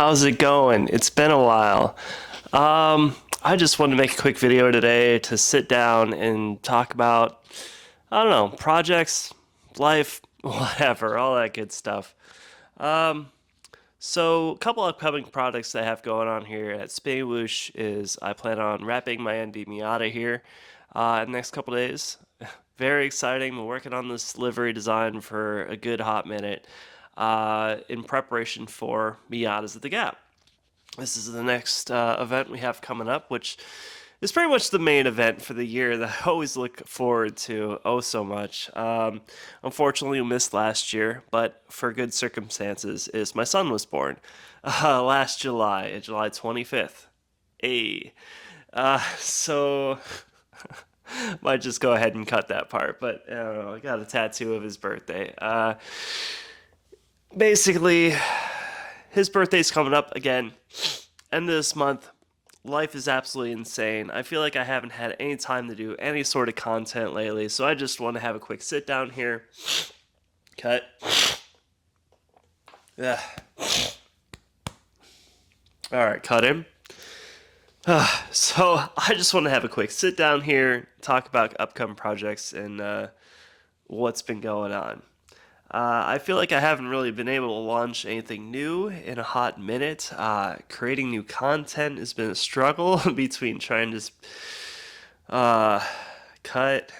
how's it going? It's been a while. I just wanted to make a quick video today to sit down and talk about, I don't know, projects, life, whatever, all that good stuff. Um, so a couple upcoming projects that I have going on here at Spinnywhoosh is I plan on wrapping my ND Miata here in the next couple days. Very exciting. We're working on this livery design for a good hot minute in preparation for Miatas at the Gap. This is the next event we have coming up, which is pretty much the main event for the year that I always look forward to oh so much. Unfortunately, we missed last year, but for good circumstances, is my son was born last July, July 25th. Hey. So might just go ahead and cut that part, but I don't know. I got a tattoo of his birthday. Basically, his birthday's coming up again, end of this month. Life is absolutely insane. I feel like I haven't had any time to do any sort of content lately, so I just want to have a quick sit down here. Cut. Yeah. All right, cut him. So I just want to have a quick sit down here, talk about upcoming projects and what's been going on. I feel like I haven't really been able to launch anything new in a hot minute. Creating new content has been a struggle between trying to cut.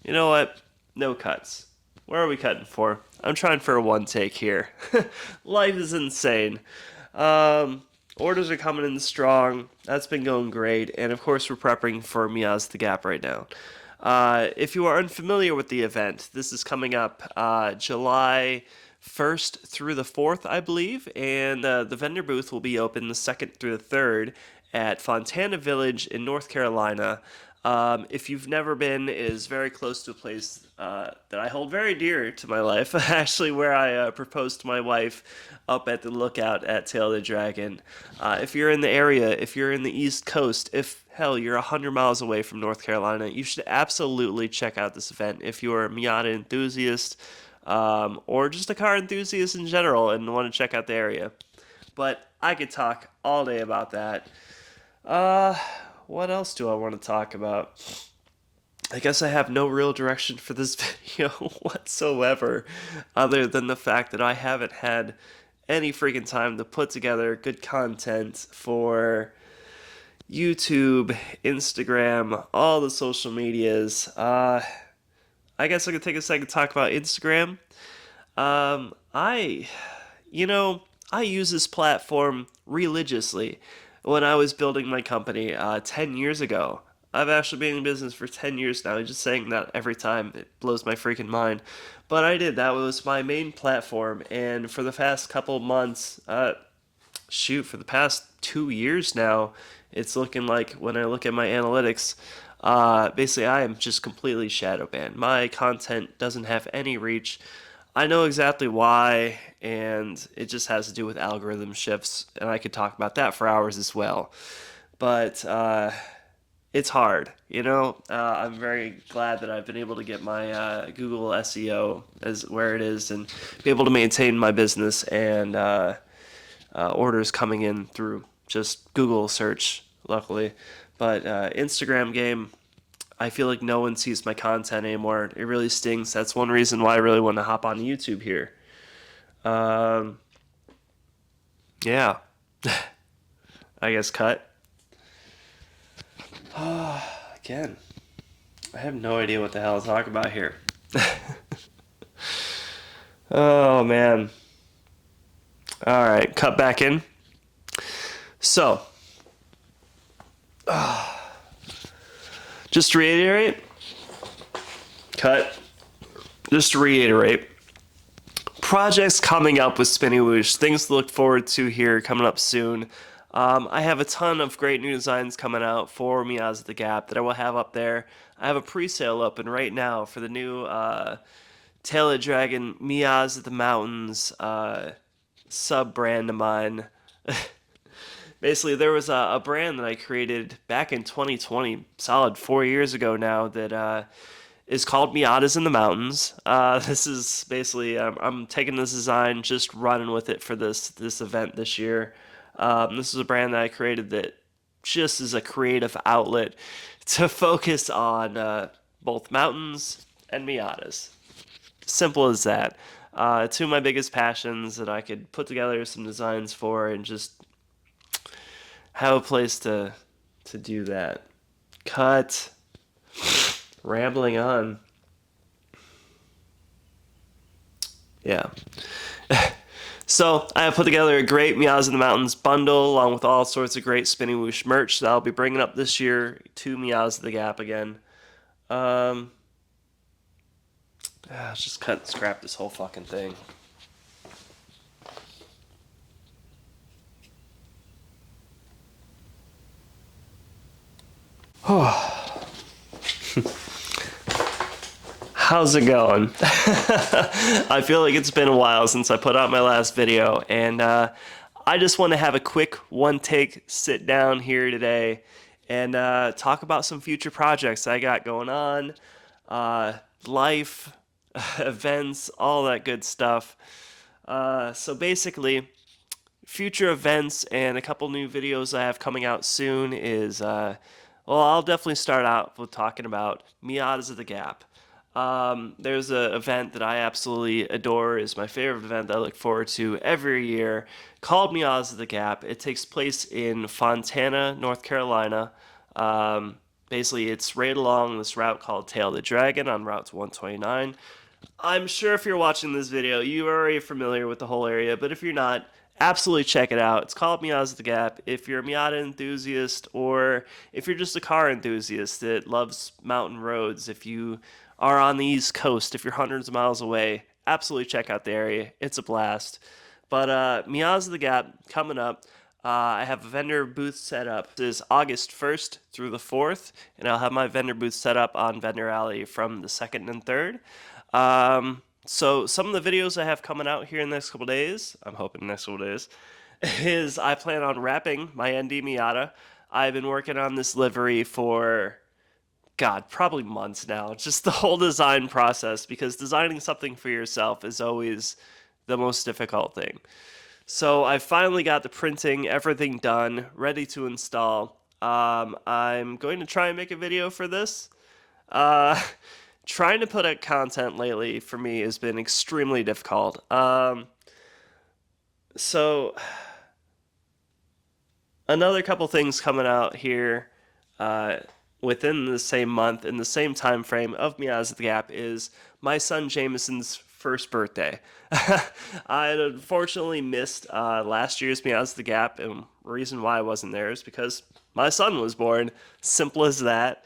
You know what? No cuts. Where are we cutting for? I'm trying for a one take here. Life is insane. Orders are coming in strong. That's been going great. And of course, we're prepping for Mia's the Gap right now. If you are unfamiliar with the event, this is coming up July 1st through the 4th, I believe. And the vendor booth will be open the 2nd through the 3rd at Fontana Village in North Carolina. If you've never been, it is very close to a place that I hold very dear to my life. Actually, where I proposed to my wife up at the lookout at Tail of the Dragon. If you're in the area, if you're in the East Coast, if hell you're 100 miles away from North Carolina, you should absolutely check out this event. If you're a Miata enthusiast or just a car enthusiast in general and want to check out the area. But I could talk all day about that. What else do I want to talk about? I guess I have no real direction for this video whatsoever, other than the fact that I haven't had any freaking time to put together good content for YouTube, Instagram, all the social medias. I guess I could take a second to talk about Instagram. I, I use this platform religiously. When I was building my company 10 years ago. I've actually been in business for 10 years now. Just saying that every time, it blows my freaking mind. But I did. That was my main platform. And for the past couple months, for the past 2 years now, it's looking like when I look at my analytics, basically I am just completely shadow banned. My content doesn't have any reach. I know exactly why, and it just has to do with algorithm shifts, and I could talk about that for hours as well. But it's hard, I'm very glad that I've been able to get my Google SEO as where it is, and be able to maintain my business and orders coming in through just Google search, luckily. But Instagram game. I feel like no one sees my content anymore. It really stings. That's one reason why I really want to hop on YouTube here. Yeah. I guess cut. Again, I have no idea what the hell to talk about here. Oh, man. All right, cut back in. So, just to reiterate, projects coming up with Spinnywhoosh, things to look forward to here coming up soon. I have a ton of great new designs coming out for Mia's at the Gap that I will have up there. I have a pre-sale open right now for the new Tail of the Dragon Mia's at the Mountains sub-brand of mine. Basically, there was a brand that I created back in 2020, solid 4 years ago now, that is called Miatas in the Mountains. This is basically I'm taking this design, just running with it for this event this year. This is a brand that I created that just is a creative outlet to focus on both mountains and Miatas. Simple as that. Two of my biggest passions that I could put together some designs for and just have a place to do that. Cut. Rambling on. Yeah. So I have put together a great Meows in the Mountains bundle along with all sorts of great Spinnywhoosh merch that I'll be bringing up this year to Meows of the Gap again. Let's just cut and scrap this whole fucking thing. How's it going? I feel like it's been a while since I put out my last video, and I just want to have a quick one-take sit down here today and talk about some future projects I got going on, life, events, all that good stuff. So basically, future events and a couple new videos I have coming out soon is, well, I'll definitely start out with talking about Miatas of the Gap. There's an event that I absolutely adore, is my favorite event that I look forward to every year, called Miatas of the Gap. It takes place in Fontana, North Carolina. Basically, it's right along this route called Tail of the Dragon on Route 129. I'm sure if you're watching this video, you are already familiar with the whole area, but if you're not, absolutely check it out. It's called Miatas of the Gap. If you're a Miata enthusiast, or if you're just a car enthusiast that loves mountain roads, if you are on the East Coast, if you're hundreds of miles away, absolutely check out the area. It's a blast. But Miatas of the Gap coming up. I have a vendor booth set up. This is August 1st through the 4th, and I'll have my vendor booth set up on Vendor Alley from the 2nd and 3rd. So some of the videos I have coming out here in the next couple days, I'm hoping the next couple days, is I plan on wrapping my ND Miata. I've been working on this livery for, God, probably months now. Just the whole design process, because designing something for yourself is always the most difficult thing. So I finally got the printing, everything done, ready to install. I'm going to try and make a video for this. Trying to put out content lately for me has been extremely difficult. So another couple things coming out here within the same month, in the same time frame of Miatas of the Gap, is my son Jameson's first birthday. I had unfortunately missed last year's Miatas of the Gap, and the reason why I wasn't there is because my son was born. Simple as that.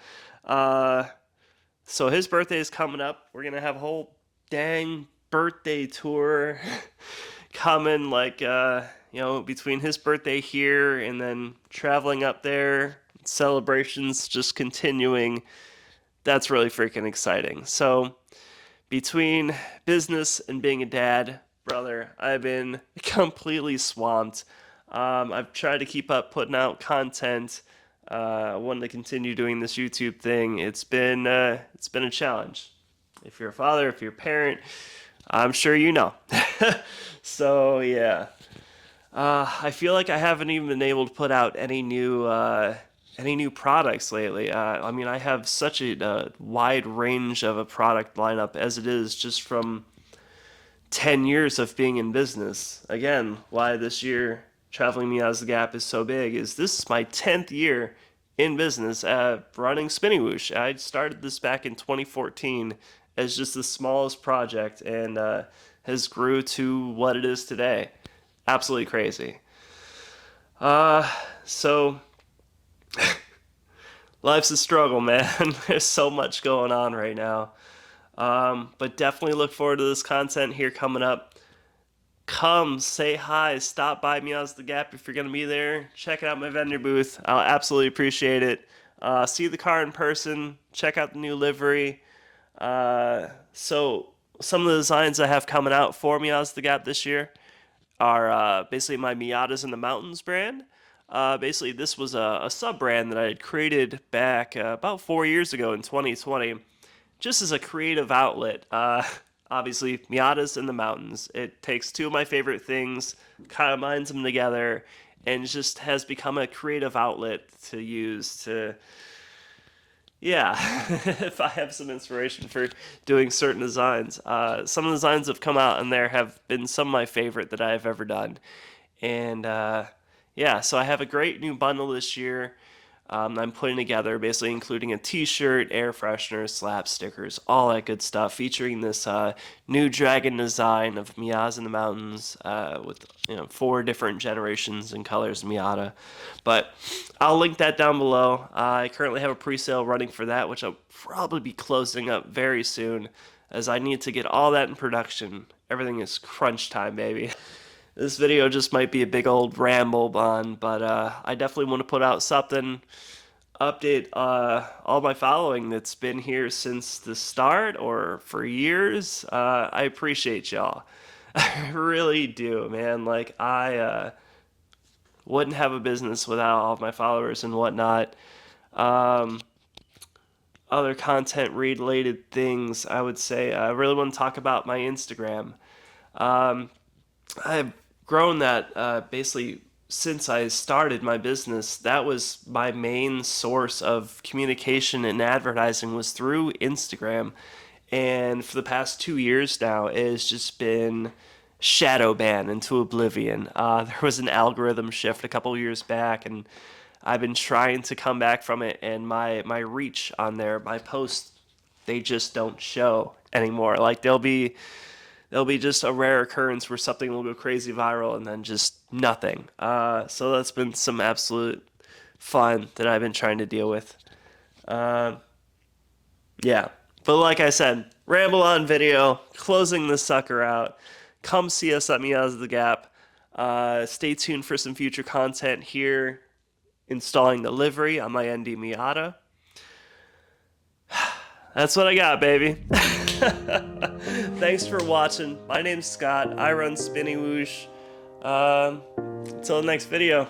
So his birthday is coming up. We're going to have a whole dang birthday tour coming, like, between his birthday here and then traveling up there, celebrations just continuing. That's really freaking exciting. So between business and being a dad, brother, I've been completely swamped. I've tried to keep up putting out content. I wanted to continue doing this YouTube thing. It's been a challenge. If you're a father, if you're a parent, I'm sure you know. So yeah, I feel like I haven't even been able to put out any new products lately. I mean, I have such a wide range of a product lineup as it is, just from 10 years of being in business. Again, why this year Traveling Miatas the Gap is so big is this is my 10th year in business running Spinnywhoosh. I started this back in 2014 as just the smallest project, and has grew to what it is today. Absolutely crazy. So life's a struggle, man. There's so much going on right now. But definitely look forward to this content here coming up. Come, say hi, stop by Meows the Gap if you're going to be there. Check out my vendor booth. I'll absolutely appreciate it. See the car in person. Check out the new livery. So some of the designs I have coming out for Meows the Gap this year are basically my Miatas in the Mountains brand. Basically, this was a sub-brand that I had created back about 4 years ago in 2020 just as a creative outlet. Obviously, Miatas in the mountains. It takes two of my favorite things, combines them together, and just has become a creative outlet to use to, yeah, if I have some inspiration for doing certain designs. Some of the designs that have come out in there have been some of my favorite that I have ever done. And yeah, so I have a great new bundle this year. I'm putting together, basically including a T-shirt, air freshener, slap stickers, all that good stuff, featuring this new dragon design of Miatas in the mountains with 4 different generations and colors of Miata. But I'll link that down below. I currently have a pre-sale running for that, which I'll probably be closing up very soon, as I need to get all that in production. Everything is crunch time, baby. This video just might be a big old ramble on, but I definitely want to put out something, update all my following that's been here since the start or for years. I appreciate y'all. I really do, man. Like, I wouldn't have a business without all of my followers and whatnot. Other content related things, I would say, I really want to talk about my Instagram. I've grown that basically since I started my business. That was my main source of communication and advertising, was through Instagram. And for the past 2 years now, it has just been shadow banned into oblivion. There was an algorithm shift a couple years back, and I've been trying to come back from it, and my reach on there, my posts, they just don't show anymore. Like, there'll be just a rare occurrence where something will go crazy viral and then just nothing. So that's been some absolute fun that I've been trying to deal with. Yeah. But like I said, ramble on video, closing this sucker out. Come see us at Miatas of the Gap. Stay tuned for some future content here, installing the livery on my ND Miata. That's what I got, baby. Thanks for watching. My name's Scott. I run Spinnywhoosh. Until the next video.